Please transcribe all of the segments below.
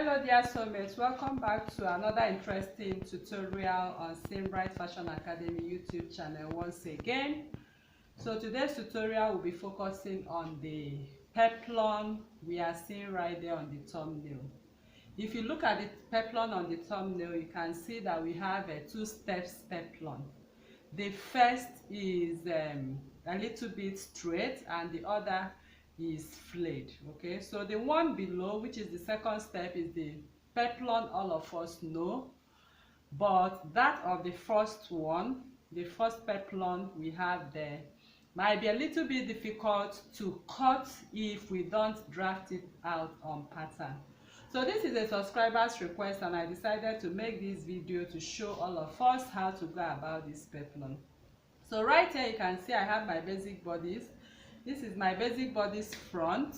Hello dear soulmates, welcome back to another interesting tutorial on Bright Fashion Academy YouTube channel once again. So today's tutorial will be focusing on the peplum we are seeing right there on the thumbnail. If you look at the peplum on the thumbnail, you can see that we have a two-step peplum. The first is a little bit straight and the other is flayed. Okay, so the one below, which is the second step, is the peplum all of us know, but that of the first one, the first peplum we have there, might be a little bit difficult to cut if we don't draft it out on pattern. So this is a subscriber's request and I decided to make this video to show all of us how to go about this peplum. So right here you can see I have my basic bodies. This is my basic bodies front,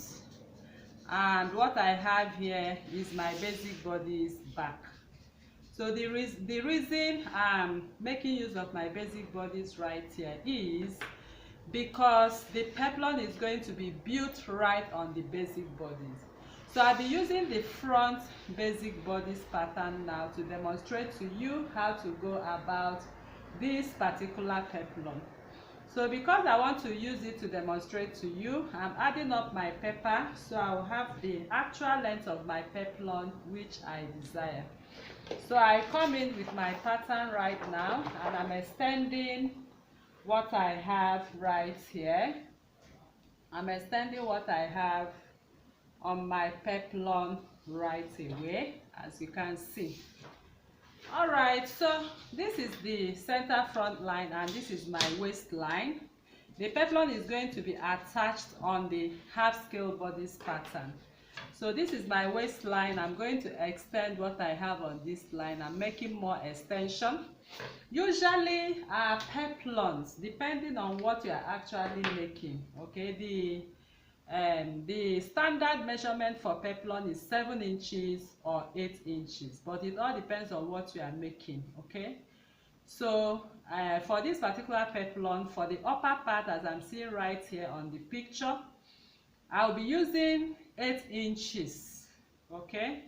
and what I have here is my basic bodies back. So the reason I'm making use of my basic bodies right here is because the peplum is going to be built right on the basic bodies. So I'll be using the front basic bodies pattern now to demonstrate to you how to go about this particular peplum. So because I want to use it to demonstrate to you, I'm adding up my pepper, so I will have the actual length of my peplum which I desire. So I come in with my pattern right now and I'm extending what I have right here. I'm extending what I have on my peplum right away, as you can see. Alright, so this is the center front line and this is my waistline. The peplum is going to be attached on the half scale bodies pattern. So this is my waistline. I'm going to extend what I have on this line. I'm making more extension. Usually our peplums, depending on what you are actually making, okay, the standard measurement for peplum is 7 inches or 8 inches, but it all depends on what you are making. Okay, so for this particular peplum, for the upper part, as I'm seeing right here on the picture, I'll be using 8 inches. Okay,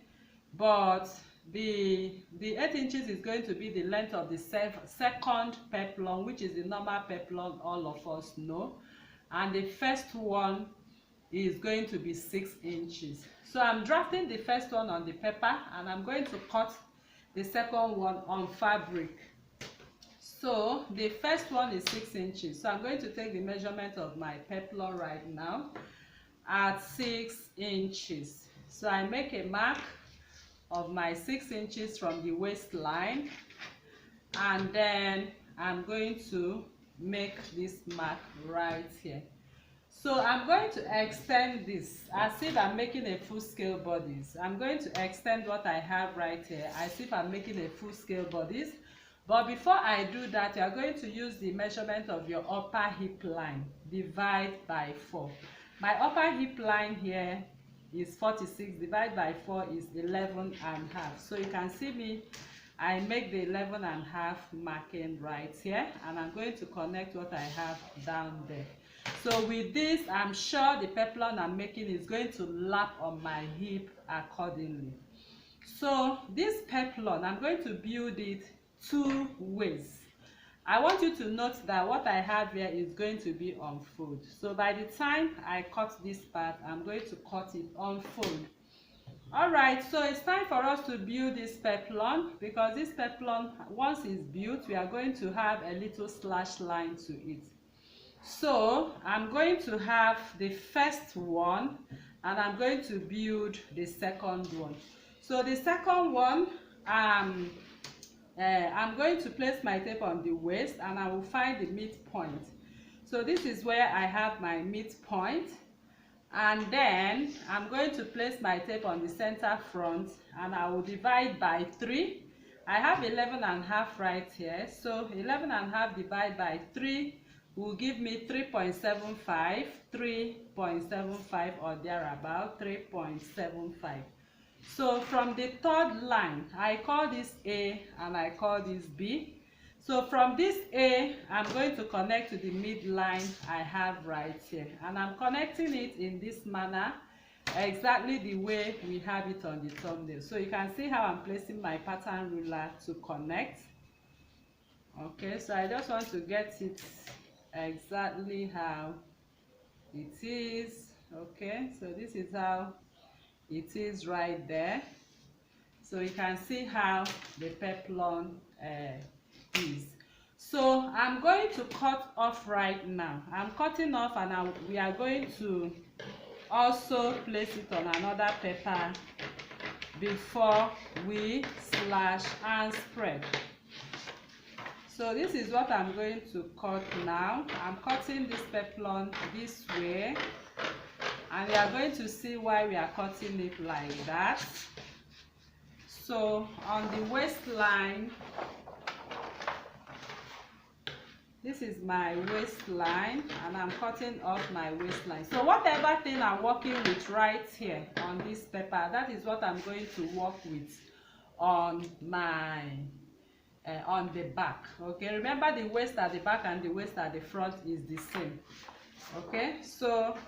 but the 8 inches is going to be the length of the second peplum, which is the normal peplum all of us know, and the first one is going to be 6 inches. So I'm drafting the first one on the paper and I'm going to cut the second one on fabric. So the first one is 6 inches. So I'm going to take the measurement of my peplum right now at 6 inches. So I make a mark of my 6 inches from the waistline, and then I'm going to make this mark right here. So I'm going to extend this as if I'm making a full scale bodies. I'm going to extend what I have right here as if I'm making a full scale bodies. But before I do that, you are going to use the measurement of your upper hip line. Divide by 4. My upper hip line here is 46. Divide by 4 is 11.5. So you can see me, I make the 11.5 marking right here, and I'm going to connect what I have down there. So with this, I'm sure the peplum I'm making is going to lap on my hip accordingly. So this peplum, I'm going to build it 2 ways. I want you to note that what I have here is going to be on fold. So by the time I cut this part, I'm going to cut it on fold. Alright, so it's time for us to build this peplum, because this peplum, once it's built, we are going to have a little slash line to it. So I'm going to have the first one and I'm going to build the second one. So the second one, I'm going to place my tape on the waist and I will find the midpoint. So this is where I have my midpoint, and then I'm going to place my tape on the center front and I will divide by 3. I have 11.5 right here, so 11.5 divided by 3 will give me 3.75 or thereabout, 3.75. So from the third line, I call this A and I call this B. So from this A, I'm going to connect to the midline I have right here, and I'm connecting it in this manner exactly the way we have it on the thumbnail. So you can see how I'm placing my pattern ruler to connect. Okay, so I just want to get it exactly how it is. Okay, so this is how it is right there. So you can see how the peplum is. So I'm going to cut off right now. I'm cutting off, and we are going to also place it on another paper before we slash and spread. So this is what I'm going to cut now. I'm cutting this peplum this way, and we are going to see why we are cutting it like that. So on the waistline, this is my waistline, and I'm cutting off my waistline. So whatever thing I'm working with right here on this paper, that is what I'm going to work with on my on the back. Okay, remember the waist at the back and the waist at the front is the same. Okay, so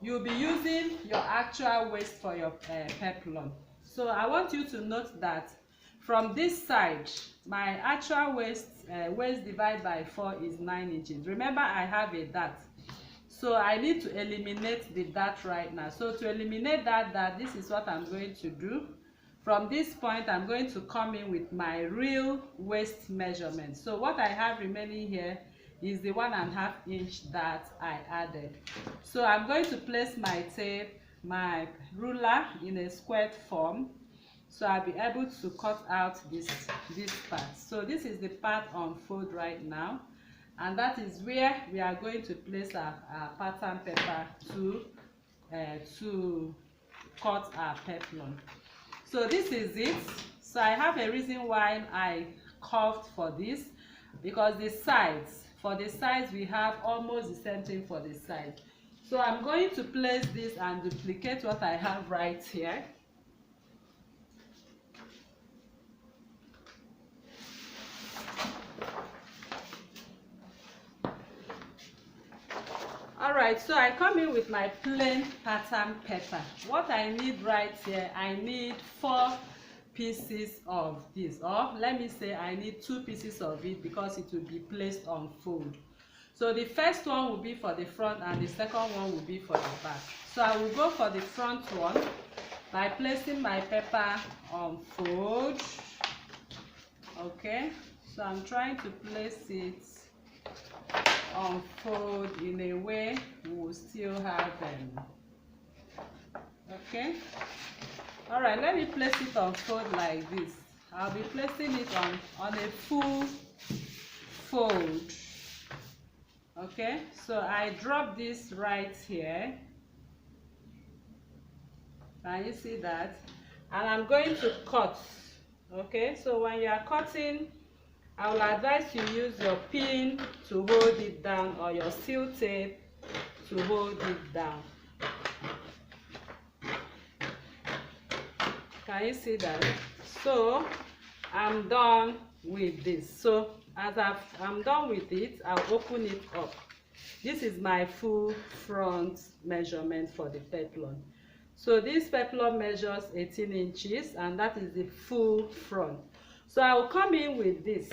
you'll be using your actual waist for your peplum. So I want you to note that from this side, my actual waist divided by 4 is 9 inches. Remember, I have a dart, so I need to eliminate the dart right now. So to eliminate that dart, this is what I'm going to do. From this point, I'm going to come in with my real waist measurement. So what I have remaining here is the 1.5 inch that I added. So I'm going to place my tape, my ruler in a squared form, so I'll be able to cut out this part. So this is the part on fold right now, and that is where we are going to place our pattern paper to cut our peplum. So this is it. So I have a reason why I curved for this, because the sides, for the sides we have almost the same thing for the sides. So I'm going to place this and duplicate what I have right here. Alright, so I come in with my plain pattern paper. What I need right here, I need 4 pieces of this, or let me say I need 2 pieces of it, because it will be placed on fold. So the first one will be for the front, and the second one will be for the back. So I will go for the front one by placing my paper on fold. Okay, so I'm trying to place it unfold in a way we will still have them. Okay, all right, let me place it on fold like this. I'll be placing it on a full fold. Okay, so I drop this right here. Can you see that? And I'm going to cut. Okay, so when you are cutting, I will advise you use your pin to hold it down, or your seal tape to hold it down. Can you see that? So I'm done with this. So as I'm done with it, I'll open it up. This is my full front measurement for the peplum. So this peplum measures 18 inches, and that is the full front. So I will come in with this.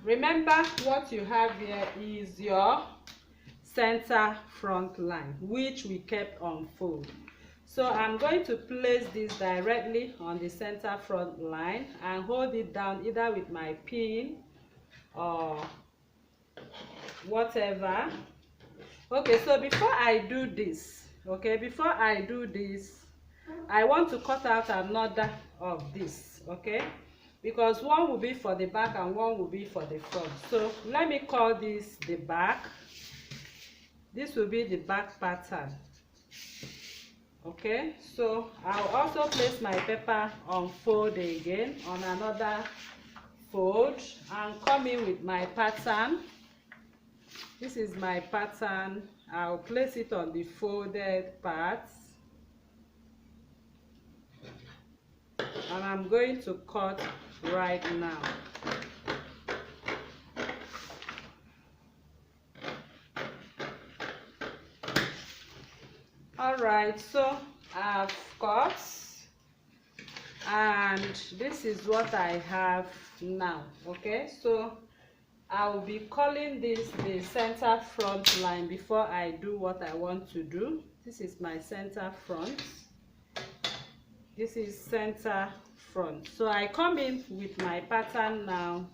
Remember, what you have here is your center front line, which we kept on fold. So I'm going to place this directly on the center front line and hold it down either with my pin or whatever. Okay, so before I do this, I want to cut out another of this, okay, because one will be for the back and one will be for the front. So let me call this the back. This will be the back pattern. Okay, so I'll also place my paper on fold again on another fold and come in with my pattern. This is my pattern. I'll place it on the folded parts, and I'm going to cut right now. All right, so I've cut, and this is what I have now. Okay, so I will be calling this the center front line before I do what I want to do. This is my center front. This is center front. So I come in with my pattern now,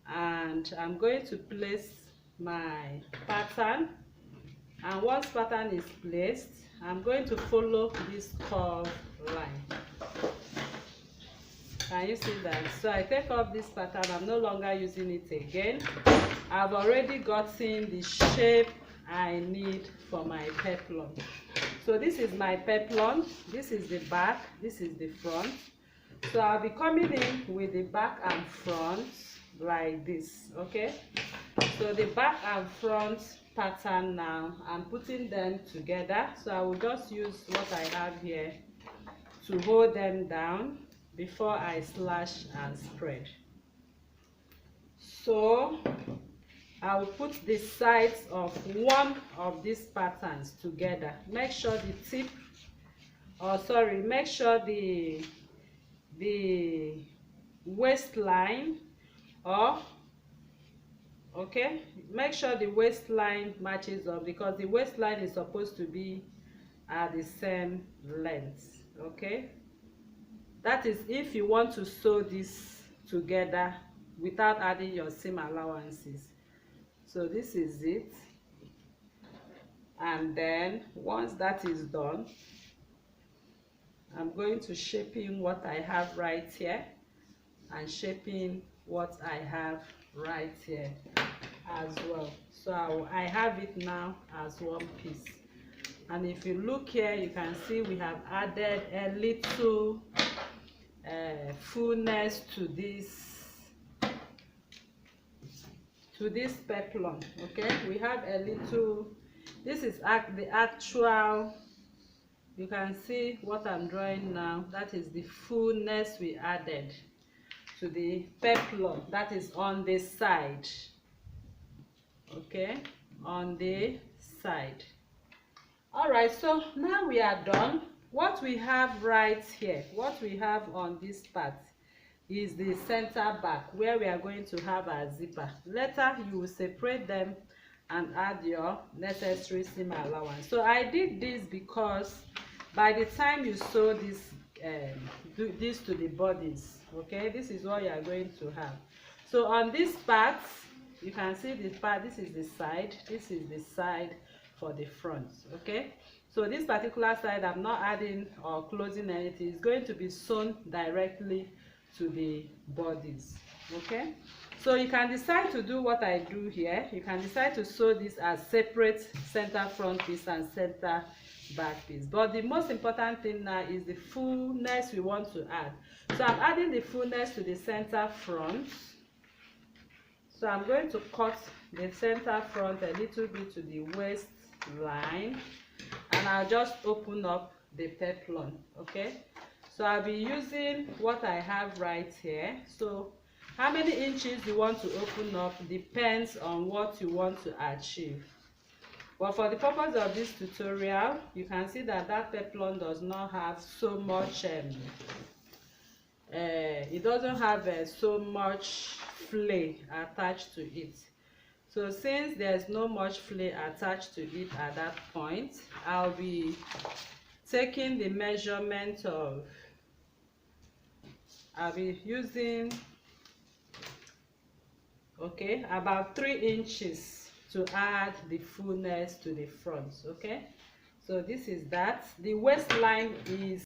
and I'm going to place my pattern, and once pattern is placed, I'm going to follow this curve line. Can you see that? So I take off this pattern. I'm no longer using it again. I've already gotten the shape I need for my peplum. So this is my peplum. This is the back. This is the front. So I'll be coming in with the back and front like this. Okay. So the back and front pattern now, I'm putting them together. So I will just use what I have here to hold them down before I slash and spread. So I will put the sides of one of these patterns together. Make sure the tip, make sure the waistline, make sure the waistline matches up, because the waistline is supposed to be at the same length. Okay, that is if you want to sew this together without adding your seam allowances. So this is it, and then once that is done, I'm going to shape in what I have right here and shaping what I have right here as well. So I have it now as one piece, and if you look here, you can see we have added a little fullness to this peplum. Okay, we have a little, this is the actual, you can see what I'm drawing now. That is the fullness we added to the peplum. That is on the side. Okay, on the side. All right, so now we are done. What we have right here, what we have on this part, is the center back, where we are going to have our zipper. Later you will separate them and add your necessary seam allowance. So I did this because by the time you sew this this to the bodies, okay, this is what you are going to have. So on this part, you can see this part, this is the side, this is the side for the front. Okay, so this particular side, I'm not adding or closing anything. It's going to be sewn directly to the bodies. Okay, so you can decide to do what I do here. You can decide to sew this as separate center front piece and center back piece, but the most important thing now is the fullness we want to add. So I'm adding the fullness to the center front. So I'm going to cut the center front a little bit to the waistline, and I'll just open up the peplum. Okay, so I'll be using what I have right here. So how many inches you want to open up depends on what you want to achieve. But for the purpose of this tutorial, you can see that peplum does not have so much it doesn't have so much flay attached to it. So since there's no much flay attached to it at that point, I'll be taking the measurement of, I'll be using, okay, about 3 inches to add the fullness to the front. Okay, so this is that. The waistline is